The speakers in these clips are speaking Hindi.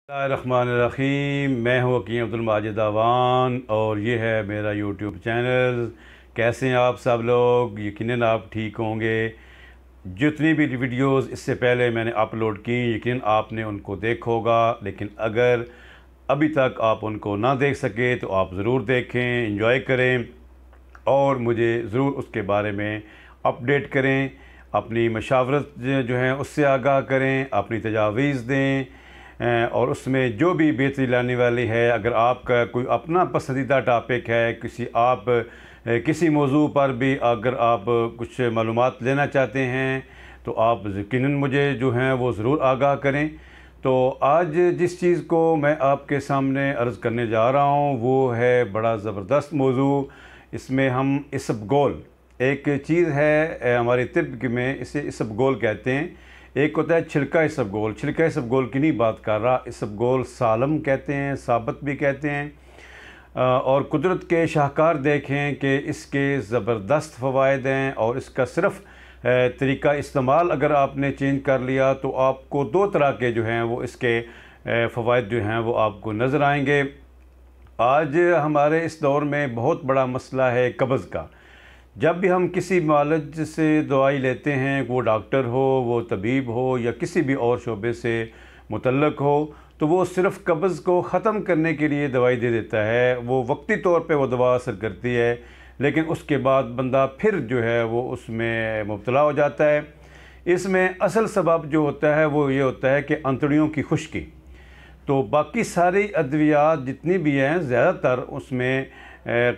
रहमानिर्रहीम। मैं हूँ हकीम अब्दुल माजिद अवान और ये है मेरा यूट्यूब चैनल। कैसे हैं आप सब लोग? यकीनन आप ठीक होंगे। जितनी भी वीडियोस इससे पहले मैंने अपलोड की यकीनन आपने उनको देखा होगा, लेकिन अगर अभी तक आप उनको ना देख सके तो आप ज़रूर देखें, एंजॉय करें और मुझे ज़रूर उसके बारे में अपडेट करें। अपनी मशावरत जो है उससे आगाह करें, अपनी तजावीज़ दें और उसमें जो भी बेहतरी लाने वाली है। अगर आपका कोई अपना पसंदीदा टॉपिक है, किसी मौजू पर भी अगर आप कुछ मालूमात लेना चाहते हैं तो आप यकीनन मुझे जो हैं वो ज़रूर आगाह करें। तो आज जिस चीज़ को मैं आपके सामने अर्ज़ करने जा रहा हूँ वो है बड़ा ज़बरदस्त मौजू। इसमें हम इसबगोल, एक चीज़ है हमारे तिब्ब में, इसे इसबगोल कहते हैं। एक होता है छिलका इसबगोल। छिलका इसबगोल की नहीं बात कर रहा, इसबगोल सालम कहते हैं, साबत भी कहते हैं। और कुदरत के शाहकार देखें कि इसके ज़बरदस्त फ़वाइद हैं और इसका सिर्फ़ तरीका इस्तेमाल अगर आपने चेंज कर लिया तो आपको दो तरह के जो हैं वो इसके फ़वाइद जो हैं वो आपको नज़र आएंगे। आज हमारे इस दौर में बहुत बड़ा मसला है कब्ज़ का। जब भी हम किसी मालिज से दवाई लेते हैं, वो डॉक्टर हो, वो तबीब हो या किसी भी और शोबे से मुतल्लक हो, तो वो सिर्फ़ कब्ज़ को ख़त्म करने के लिए दवाई दे देता है। वो वक्ती तौर पे वो दवा असर करती है, लेकिन उसके बाद बंदा फिर जो है वो उसमें मुब्तला हो जाता है। इसमें असल सबब जो होता है वो ये होता है कि अंतड़ियों की खुश्की। तो बाकी सारी अद्वियात जितनी भी हैं ज़्यादातर उसमें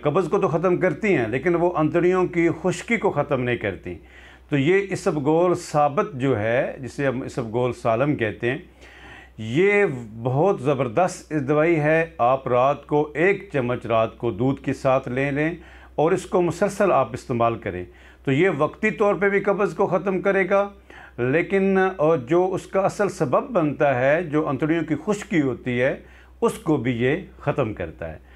कब्ज़ को तो ख़त्म करती हैं, लेकिन वो अंतड़ियों की खुश्की को ख़त्म नहीं करती। तो ये इसबगोल साबत जो है, जिसे हम इसबगोल सालम कहते हैं, ये बहुत ज़बरदस्त दवाई है। आप रात को 1 चम्मच रात को दूध के साथ ले लें और इसको मुसलसल आप इस्तेमाल करें तो ये वक्ती तौर पे भी कब्ज़ को ख़त्म करेगा, लेकिन और जो उसका असल सबब बनता है, जो अंतड़ियों की खुश्की होती है, उसको भी ये ख़त्म करता है।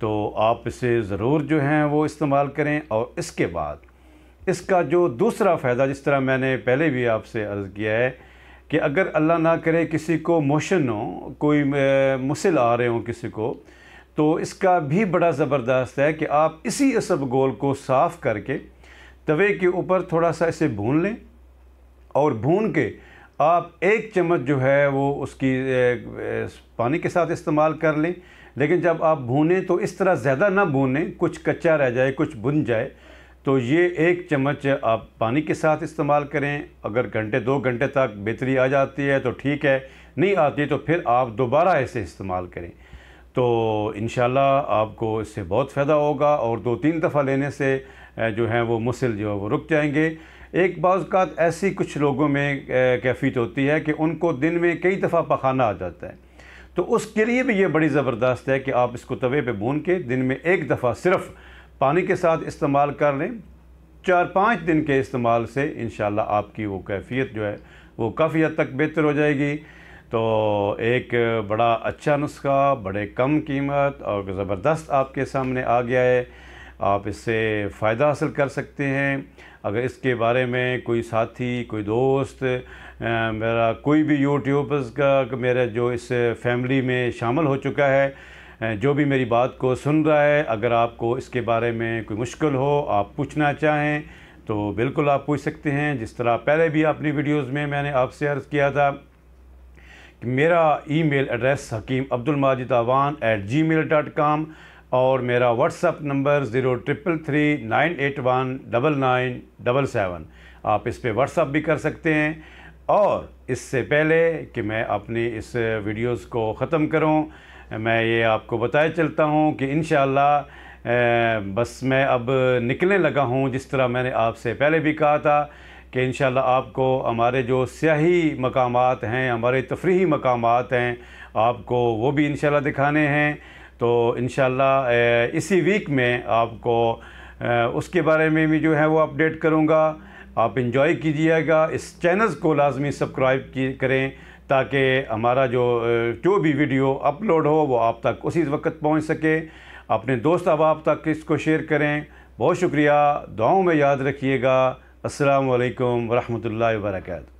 तो आप इसे ज़रूर जो हैं वो इस्तेमाल करें। और इसके बाद इसका जो दूसरा फ़ायदा, जिस तरह मैंने पहले भी आपसे अर्ज़ किया है कि अगर अल्लाह ना करे किसी को मोशन हो, कोई मुसिल आ रहे हों किसी को, तो इसका भी बड़ा ज़बरदस्त है कि आप इसी इसबगोल को साफ़ करके तवे के ऊपर थोड़ा सा इसे भून लें और भून के आप 1 चम्मच जो है वो उसकी पानी के साथ इस्तेमाल कर लें। लेकिन जब आप भूनें तो इस तरह ज़्यादा ना भूनें, कुछ कच्चा रह जाए, कुछ भुन जाए। तो ये 1 चम्मच आप पानी के साथ इस्तेमाल करें। अगर घंटे 2 घंटे तक बेहतरी आ जाती है तो ठीक है, नहीं आती तो फिर आप दोबारा इसे इस्तेमाल करें। तो इंशाल्लाह आपको इससे बहुत फ़ायदा होगा और 2-3 दफ़ा लेने से जो है वो मुसिल जो है वो रुक जाएंगे। एक बाज़ ऐसी कुछ लोगों में कैफियत होती है कि उनको दिन में कई दफ़ा पखाना आ जाता है, तो उसके लिए भी ये बड़ी ज़बरदस्त है कि आप इसको तवे पे भून के दिन में 1 दफ़ा सिर्फ़ पानी के साथ इस्तेमाल कर लें। 4-5 दिन के इस्तेमाल से इंशाल्लाह आपकी वो कैफियत जो है वो काफ़ी हद तक बेहतर हो जाएगी। तो एक बड़ा अच्छा नुस्खा, बड़े कम कीमत और ज़बरदस्त आपके सामने आ गया है। आप इससे फ़ायदा हासिल कर सकते हैं। अगर इसके बारे में कोई साथी, कोई दोस्त, मेरा कोई भी यूट्यूबर्स का मेरा जो इस फैमिली में शामिल हो चुका है, जो भी मेरी बात को सुन रहा है, अगर आपको इसके बारे में कोई मुश्किल हो, आप पूछना चाहें तो बिल्कुल आप पूछ सकते हैं। जिस तरह पहले भी अपनी वीडियोज़ में मैंने आपसे अर्ज़ किया था कि मेरा ईमेल एड्रेस hakeemabdulawan@gmail.com और मेरा व्हाट्सअप नंबर 033398199977। आप इस पे व्हाट्सअप भी कर सकते हैं। और इससे पहले कि मैं अपनी इस वीडियोस को ख़त्म करूं, मैं ये आपको बताए चलता हूं कि इंशाअल्लाह बस मैं अब निकलने लगा हूं। जिस तरह मैंने आपसे पहले भी कहा था कि इंशाअल्लाह आपको हमारे जो सियाही मकामात हैं, हमारे तफरीही मकामात हैं, आपको वो भी इंशाअल्लाह दिखाने हैं। तो इंशाअल्लाह इसी वीक में आपको उसके बारे में भी जो है वो अपडेट करूँगा। आप इंजॉय कीजिएगा। इस चैनल को लाजमी सब्सक्राइब करें ताकि हमारा जो भी वीडियो अपलोड हो वो आप तक उसी वक्त पहुंच सके। अपने दोस्त अहबाब तक इसको शेयर करें। बहुत शुक्रिया। दुआओं में याद रखिएगा। अस्सलामु अलैकुम वरहमतुल्लाहि वबरकातुहू।